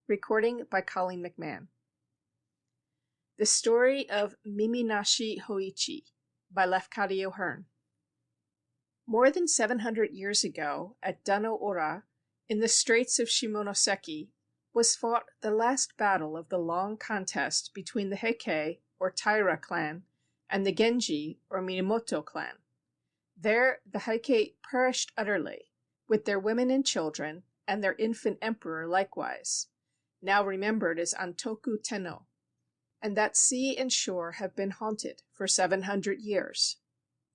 Recording by Colleen McMahon. The Story of Mimi-Nashi-Hoichi by Lafcadio Hearn. More than 700 years ago, at Dano-Ora, in the Straits of Shimonoseki, was fought the last battle of the long contest between the Heike, or Taira clan, and the Genji, or Minamoto clan. There, the Heike perished utterly, with their women and children, and their infant emperor likewise, now remembered as Antoku Tenno, and that sea and shore have been haunted for 700 years.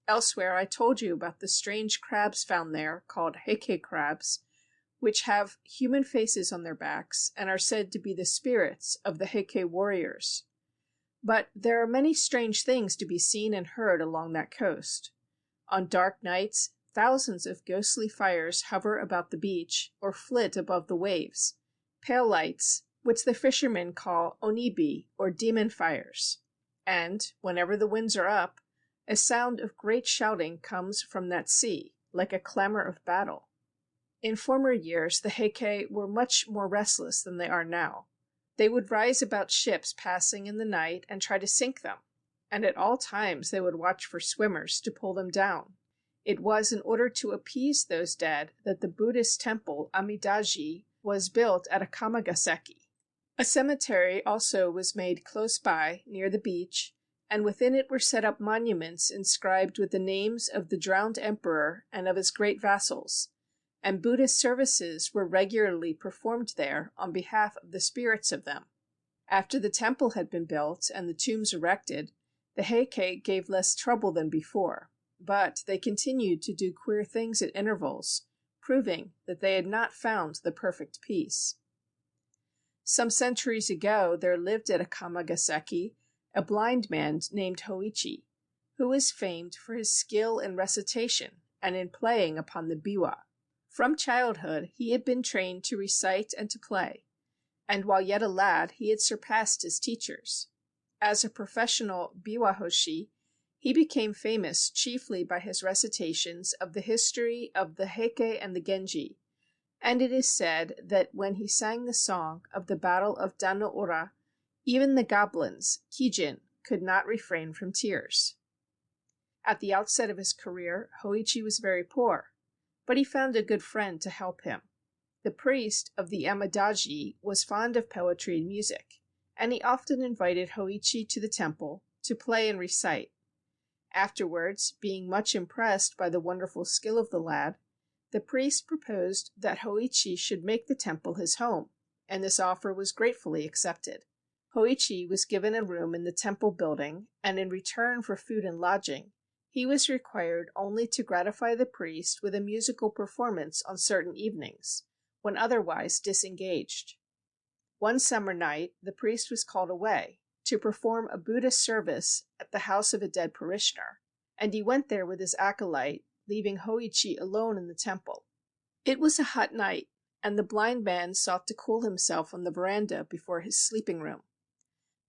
Elsewhere I told you about the strange crabs found there, called heike crabs, which have human faces on their backs and are said to be the spirits of the heike warriors. But there are many strange things to be seen and heard along that coast. On dark nights, thousands of ghostly fires hover about the beach or flit above the waves, pale lights, which the fishermen call onibi, or demon fires. And, whenever the winds are up, a sound of great shouting comes from that sea, like a clamor of battle. In former years the heike were much more restless than they are now. They would rise about ships passing in the night and try to sink them, and at all times they would watch for swimmers to pull them down. It was in order to appease those dead that the Buddhist temple Amidaji was built at Akamagaseki. A cemetery also was made close by, near the beach, and within it were set up monuments inscribed with the names of the drowned emperor and of his great vassals, and Buddhist services were regularly performed there on behalf of the spirits of them. After the temple had been built and the tombs erected, the heike gave less trouble than before, but they continued to do queer things at intervals, proving that they had not found the perfect peace. Some centuries ago there lived at Akamagaseki a blind man named Hoichi, who was famed for his skill in recitation and in playing upon the biwa. From childhood he had been trained to recite and to play, and while yet a lad he had surpassed his teachers. As a professional biwa-hoshi, he became famous chiefly by his recitations of the history of the Heike and the Genji, and it is said that when he sang the song of the Battle of Dano-Ora, even the goblins, Kijin, could not refrain from tears. At the outset of his career, Hoichi was very poor, but he found a good friend to help him. The priest of the Amidaji was fond of poetry and music, and he often invited Hoichi to the temple to play and recite. Afterwards, being much impressed by the wonderful skill of the lad, the priest proposed that Hoichi should make the temple his home, and this offer was gratefully accepted. Hoichi was given a room in the temple building, and in return for food and lodging, he was required only to gratify the priest with a musical performance on certain evenings, when otherwise disengaged. One summer night, the priest was called away to perform a Buddhist service at the house of a dead parishioner, and he went there with his acolyte, leaving Hoichi alone in the temple. It was a hot night, and the blind man sought to cool himself on the veranda before his sleeping room.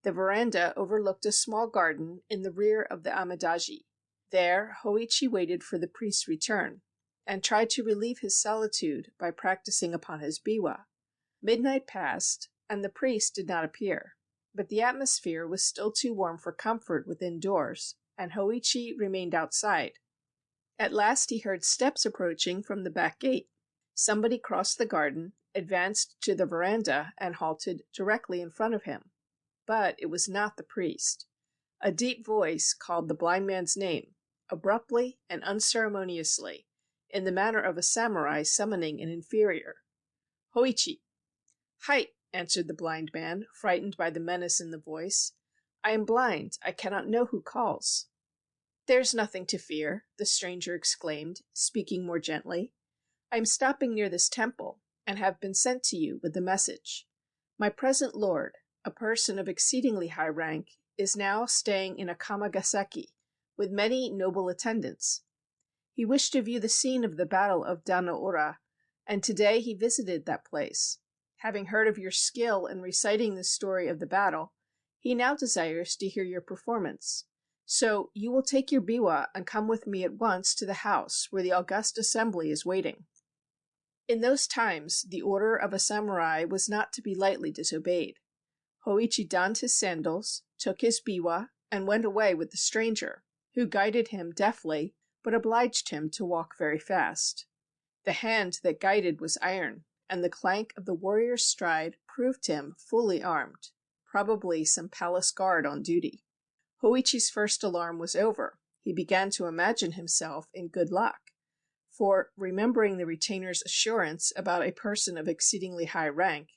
The veranda overlooked a small garden in the rear of the Amidaji. There Hoichi waited for the priest's return, and tried to relieve his solitude by practicing upon his biwa. Midnight passed, and the priest did not appear, but the atmosphere was still too warm for comfort within doors, and Hoichi remained outside. At last he heard steps approaching from the back gate. Somebody crossed the garden, advanced to the veranda, and halted directly in front of him. But it was not the priest. A deep voice called the blind man's name, abruptly and unceremoniously, in the manner of a samurai summoning an inferior. "Hoichi." "Hi," answered the blind man, frightened by the menace in the voice. "I am blind. I cannot know who calls." "There's nothing to fear," the stranger exclaimed, speaking more gently. "I am stopping near this temple, and have been sent to you with the message. My present lord, a person of exceedingly high rank, is now staying in Akamagaseki, with many noble attendants. He wished to view the scene of the battle of Dano-Ora, and today he visited that place. Having heard of your skill in reciting the story of the battle, he now desires to hear your performance. So you will take your biwa and come with me at once to the house where the august assembly is waiting." In those times, the order of a samurai was not to be lightly disobeyed. Hoichi donned his sandals, took his biwa, and went away with the stranger, who guided him deftly, but obliged him to walk very fast. The hand that guided was iron, and the clank of the warrior's stride proved him fully armed, probably some palace guard on duty. Hoichi's first alarm was over. He began to imagine himself in good luck, for, remembering the retainer's assurance about a person of exceedingly high rank,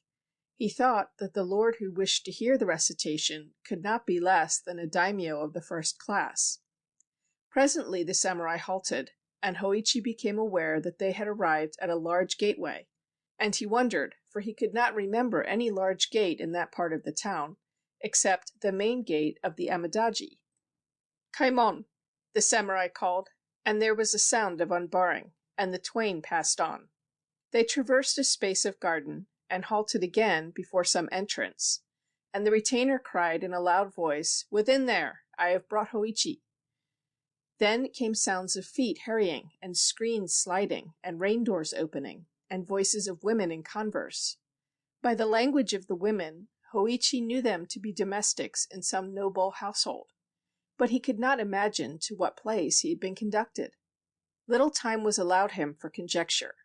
he thought that the lord who wished to hear the recitation could not be less than a daimyo of the first class. Presently the samurai halted, and Hoichi became aware that they had arrived at a large gateway, and he wondered, for he could not remember any large gate in that part of the town, except the main gate of the Amidaji. "Kaimon," the samurai called, and there was a sound of unbarring, and the twain passed on. They traversed a space of garden, and halted again before some entrance, and the retainer cried in a loud voice, "Within there! I have brought Hoichi." Then came sounds of feet hurrying, and screens sliding, and rain doors opening, and voices of women in converse. By the language of the women, Hoichi knew them to be domestics in some noble household, but he could not imagine to what place he had been conducted. Little time was allowed him for conjecture.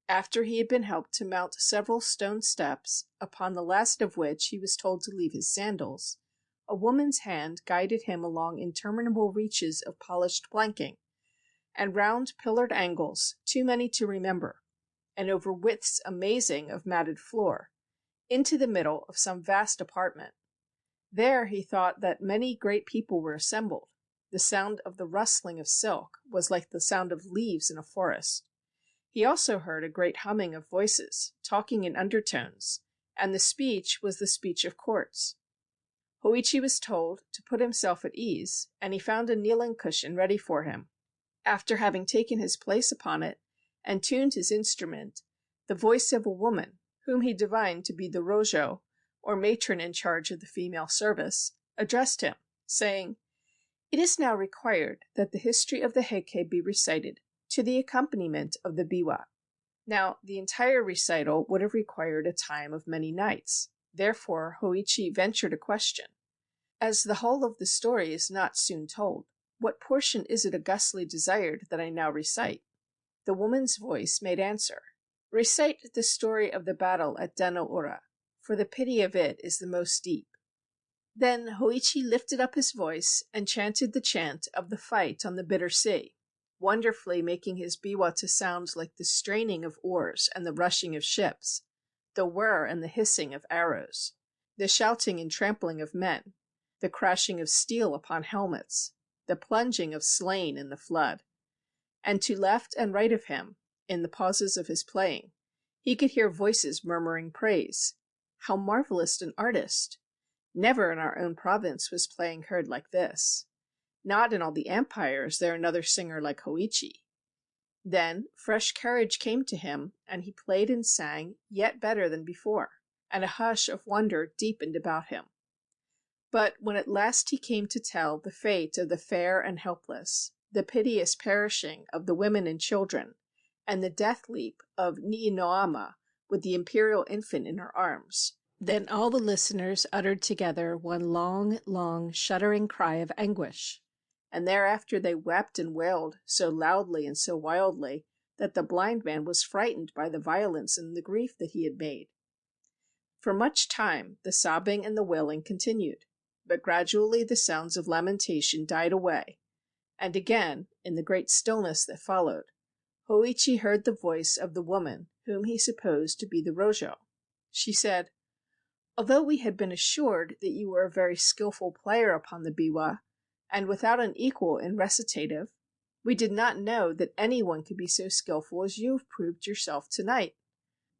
After he had been helped to mount several stone steps, upon the last of which he was told to leave his sandals, a woman's hand guided him along interminable reaches of polished planking, and round pillared angles, too many to remember, and over widths amazing of matted floor, into the middle of some vast apartment. There he thought that many great people were assembled. The sound of the rustling of silk was like the sound of leaves in a forest. He also heard a great humming of voices, talking in undertones, and the speech was the speech of courts. Hoichi was told to put himself at ease, and he found a kneeling cushion ready for him. After having taken his place upon it, and tuned his instrument, the voice of a woman, whom he divined to be the rojo, or matron in charge of the female service, addressed him, saying, "It is now required that the history of the Heike be recited, to the accompaniment of the biwa." Now, the entire recital would have required a time of many nights. Therefore, Hoichi ventured a question. "As the whole of the story is not soon told, what portion is it augustly desired that I now recite?" The woman's voice made answer, "Recite the story of the battle at Den-no-ura, for the pity of it is the most deep." Then Hoichi lifted up his voice and chanted the chant of the fight on the bitter sea, wonderfully making his biwa to sound like the straining of oars and the rushing of ships, the whir and the hissing of arrows, the shouting and trampling of men, the crashing of steel upon helmets, the plunging of slain in the flood. And to left and right of him, in the pauses of his playing, he could hear voices murmuring praise. How marvelous an artist! Never in our own province was playing heard like this. Not in all the empire is there another singer like Hoichi. Then fresh courage came to him, and he played and sang yet better than before, and a hush of wonder deepened about him. But when at last he came to tell the fate of the fair and helpless, the piteous perishing of the women and children, and the death leap of Nii-no-ama with the imperial infant in her arms, then all the listeners uttered together one long, long, shuddering cry of anguish. And thereafter they wept and wailed so loudly and so wildly that the blind man was frightened by the violence and the grief that he had made. For much time the sobbing and the wailing continued, but gradually the sounds of lamentation died away, and again, in the great stillness that followed, Hoichi heard the voice of the woman whom he supposed to be the rojo. She said, "Although we had been assured that you were a very skillful player upon the biwa, and without an equal in recitative, we did not know that anyone could be so skillful as you have proved yourself tonight.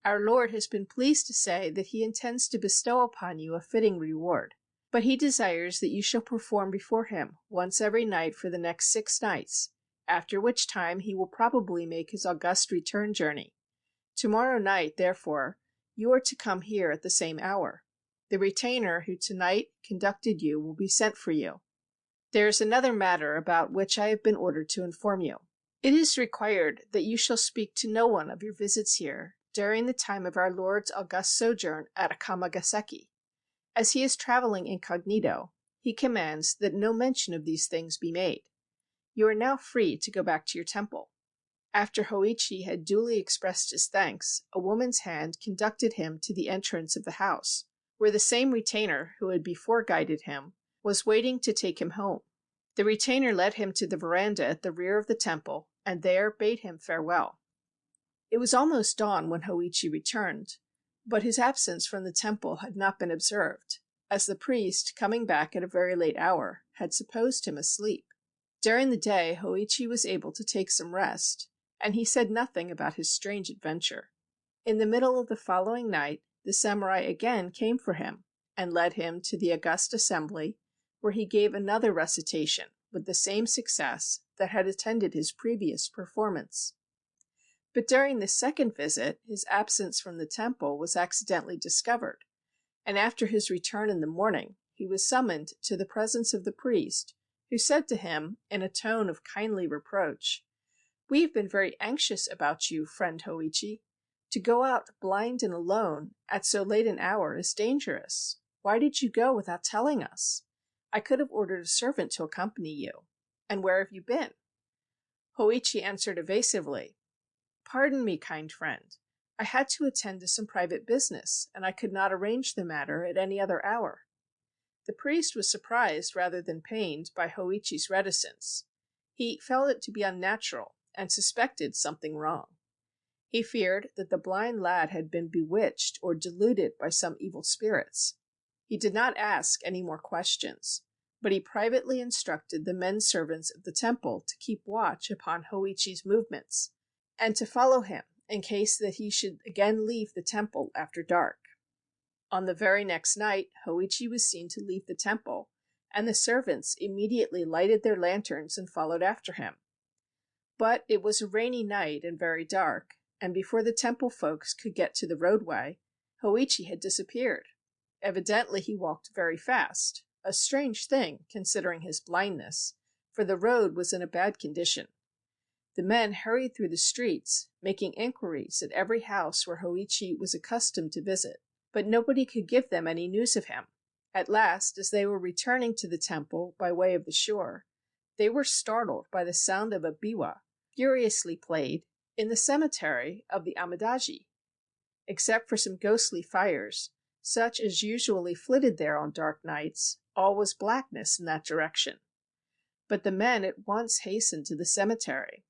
Our Lord has been pleased to say that he intends to bestow upon you a fitting reward, but he desires that you shall perform before him once every night for the next 6 nights, after which time he will probably make his august return journey. Tomorrow night, therefore, you are to come here at the same hour. The retainer who tonight conducted you will be sent for you. There is another matter about which I have been ordered to inform you. It is required that you shall speak to no one of your visits here during the time of our Lord's august sojourn at Akamagaseki. As he is traveling incognito, he commands that no mention of these things be made. You are now free to go back to your temple." After Hoichi had duly expressed his thanks, a woman's hand conducted him to the entrance of the house, where the same retainer who had before guided him was waiting to take him home. The retainer led him to the veranda at the rear of the temple, and there bade him farewell. It was almost dawn when Hoichi returned, but his absence from the temple had not been observed, as the priest, coming back at a very late hour, had supposed him asleep. During the day Hoichi was able to take some rest, and he said nothing about his strange adventure. In the middle of the following night the samurai again came for him, and led him to the august assembly, where he gave another recitation with the same success that had attended his previous performance. But during the second visit his absence from the temple was accidentally discovered, and after his return in the morning he was summoned to the presence of the priest, who said to him, in a tone of kindly reproach, "We have been very anxious about you, friend Hoichi. To go out blind and alone at so late an hour is dangerous. Why did you go without telling us? I could have ordered a servant to accompany you. And where have you been?" Hoichi answered evasively, "Pardon me, kind friend. I had to attend to some private business, and I could not arrange the matter at any other hour." The priest was surprised rather than pained by Hoichi's reticence. He felt it to be unnatural, and suspected something wrong. He feared that the blind lad had been bewitched or deluded by some evil spirits. He did not ask any more questions, but he privately instructed the men servants of the temple to keep watch upon Hoichi's movements, and to follow him in case that he should again leave the temple after dark. On the very next night Hoichi was seen to leave the temple, and the servants immediately lighted their lanterns and followed after him. But it was a rainy night and very dark, and before the temple folks could get to the roadway, Hoichi had disappeared. Evidently he walked very fast, a strange thing considering his blindness, for the road was in a bad condition. The men hurried through the streets, making inquiries at every house where Hoichi was accustomed to visit, but nobody could give them any news of him. At last, as they were returning to the temple by way of the shore, they were startled by the sound of a biwa, furiously played, in the cemetery of the Amidaji. Except for some ghostly fires, such as usually flitted there on dark nights, all was blackness in that direction. But the men at once hastened to the cemetery,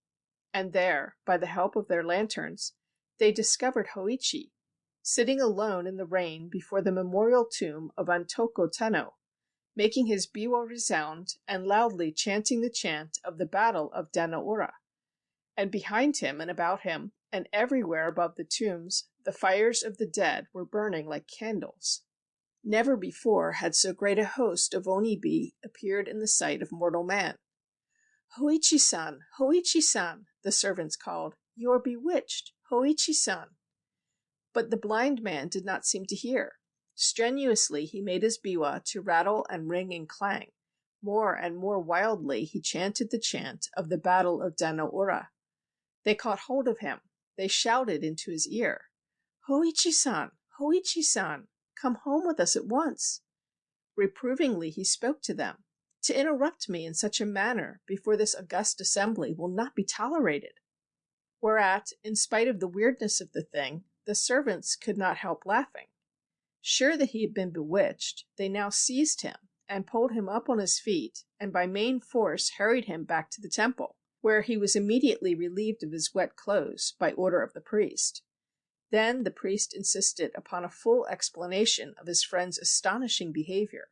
and there, by the help of their lanterns, they discovered Hoichi, sitting alone in the rain before the memorial tomb of Antoko Tenno, making his biwa resound and loudly chanting the chant of the battle of Danaura. And behind him and about him, and everywhere above the tombs, the fires of the dead were burning like candles. Never before had so great a host of Onibi appeared in the sight of mortal man. "Hoichi-san! Hoichi-san!" the servants called. "You are bewitched! Hoichi-san!" But the blind man did not seem to hear. Strenuously he made his biwa to rattle and ring and clang. More and more wildly he chanted the chant of the battle of Danaura. They caught hold of him. They shouted into his ear, "Hoichi-san! Hoichi-san! Come home with us at once!" Reprovingly he spoke to them. "To interrupt me in such a manner before this august assembly will not be tolerated." Whereat, in spite of the weirdness of the thing, the servants could not help laughing. Sure that he had been bewitched, they now seized him and pulled him up on his feet, and by main force hurried him back to the temple, where he was immediately relieved of his wet clothes by order of the priest. Then the priest insisted upon a full explanation of his friend's astonishing behavior.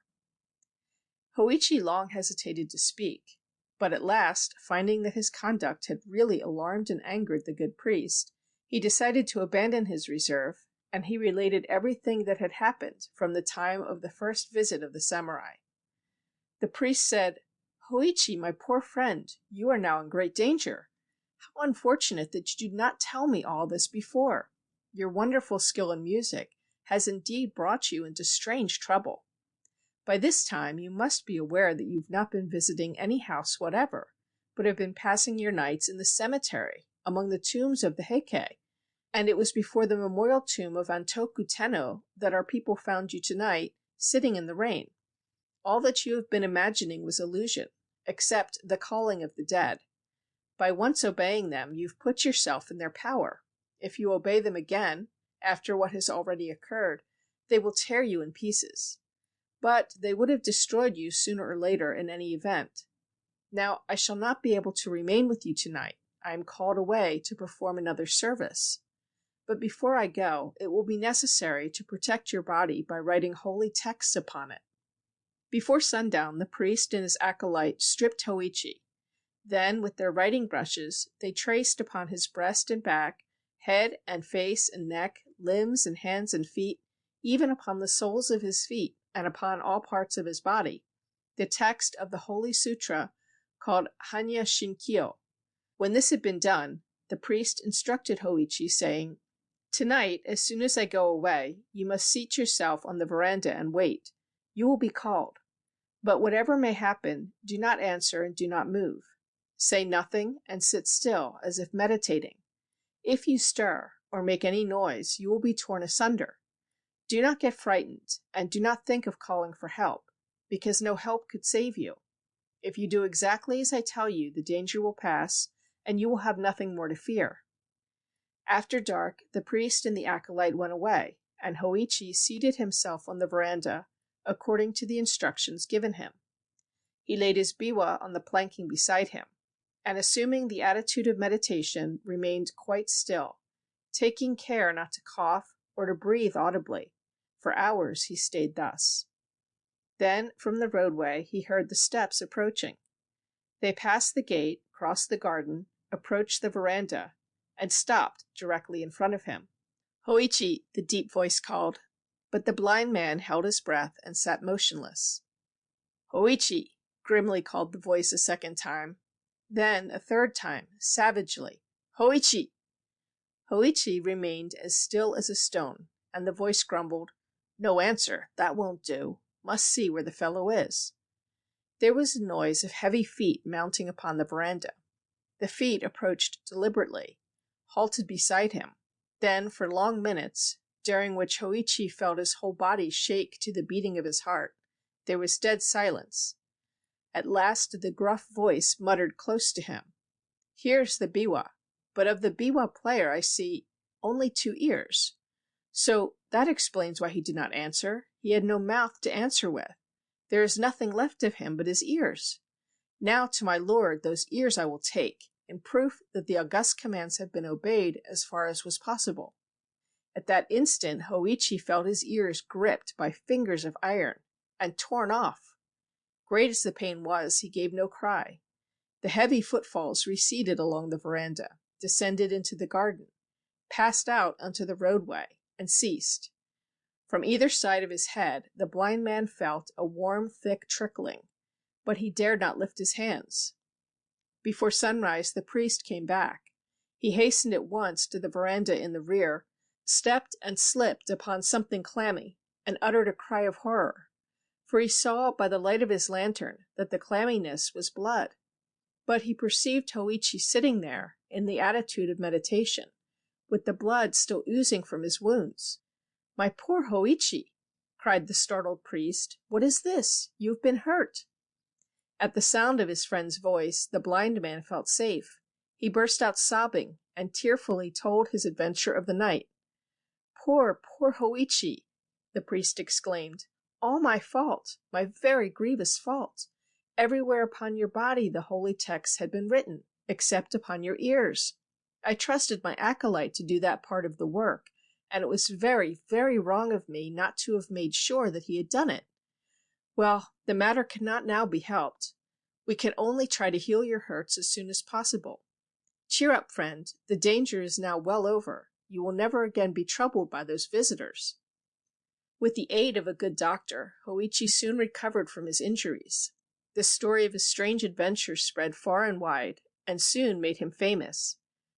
Hoichi long hesitated to speak, but at last, finding that his conduct had really alarmed and angered the good priest, he decided to abandon his reserve, and he related everything that had happened from the time of the first visit of the samurai. The priest said, "Hoichi, my poor friend, you are now in great danger. How unfortunate that you did not tell me all this before. Your wonderful skill in music has indeed brought you into strange trouble. By this time you must be aware that you have not been visiting any house whatever, but have been passing your nights in the cemetery among the tombs of the Heike, and it was before the memorial tomb of Antoku Tenno that our people found you tonight, sitting in the rain. All that you have been imagining was illusion, except the calling of the dead. By once obeying them, you've put yourself in their power. If you obey them again, after what has already occurred, they will tear you in pieces. But they would have destroyed you sooner or later in any event. Now, I shall not be able to remain with you tonight. I am called away to perform another service. But before I go, it will be necessary to protect your body by writing holy texts upon it. Before sundown, the priest and his acolyte stripped Hoichi. Then, with their writing brushes, they traced upon his breast and back, head and face and neck, limbs and hands and feet, even upon the soles of his feet and upon all parts of his body, the text of the Holy Sutra called Hanya Shinkyo. When this had been done, the priest instructed Hoichi, saying, "Tonight, as soon as I go away, you must seat yourself on the veranda and wait. You will be called. But whatever may happen, do not answer and do not move. Say nothing and sit still, as if meditating. If you stir or make any noise, you will be torn asunder. Do not get frightened, and do not think of calling for help, because no help could save you. If you do exactly as I tell you, the danger will pass, and you will have nothing more to fear." After dark, the priest and the acolyte went away, and Hoichi seated himself on the veranda according to the instructions given him. He laid his biwa on the planking beside him, and assuming the attitude of meditation, remained quite still, taking care not to cough or to breathe audibly. For hours he stayed thus. Then, from the roadway, he heard the steps approaching. They passed the gate, crossed the garden, approached the veranda, and stopped directly in front of him. "Hoichi," the deep voice called, but the blind man held his breath and sat motionless. "Hoichi," grimly called the voice a second time. Then, a third time, savagely, "Hoichi!" Hoichi remained as still as a stone, and the voice grumbled, "No answer, that won't do. Must see where the fellow is." There was a noise of heavy feet mounting upon the veranda. The feet approached deliberately, halted beside him. Then, for long minutes, during which Hoichi felt his whole body shake to the beating of his heart, there was dead silence. At last the gruff voice muttered close to him, "Here's the biwa, but of the biwa player I see only 2 ears. So that explains why he did not answer. He had no mouth to answer with. There is nothing left of him but his ears. Now to my lord those ears I will take, in proof that the august commands have been obeyed as far as was possible." At that instant Hoichi felt his ears gripped by fingers of iron, and torn off. Great as the pain was, he gave no cry. The heavy footfalls receded along the veranda, descended into the garden, passed out onto the roadway, and ceased. From either side of his head, the blind man felt a warm, thick trickling, but he dared not lift his hands. Before sunrise, the priest came back. He hastened at once to the veranda in the rear, stepped and slipped upon something clammy, and uttered a cry of horror, for he saw by the light of his lantern that the clamminess was blood. But he perceived Hoichi sitting there in the attitude of meditation, with the blood still oozing from his wounds. "My poor Hoichi!" cried the startled priest. "What is this? You have been hurt." At the sound of his friend's voice, the blind man felt safe. He burst out sobbing, and tearfully told his adventure of the night. "Poor, poor Hoichi!" the priest exclaimed. "All my fault, my very grievous fault. Everywhere upon your body the holy texts had been written, except upon your ears. I trusted my acolyte to do that part of the work, and it was very, very wrong of me not to have made sure that he had done it. Well, the matter cannot now be helped. We can only try to heal your hurts as soon as possible. Cheer up, friend. The danger is now well over. You will never again be troubled by those visitors." With the aid of a good doctor, Hoichi soon recovered from his injuries. The story of his strange adventure spread far and wide, and soon made him famous.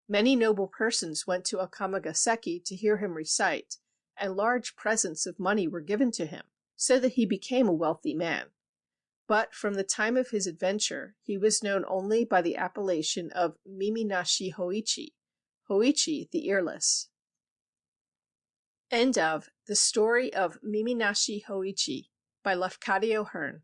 Many noble persons went to Akamagaseki to hear him recite, and large presents of money were given to him, so that he became a wealthy man. but from the time of his adventure he was known only by the appellation of Mimi-Nashi-Hoichi, Hoichi the Earless. End of The Story of Mimi-Nashi-Hoichi by Lafcadio Hearn.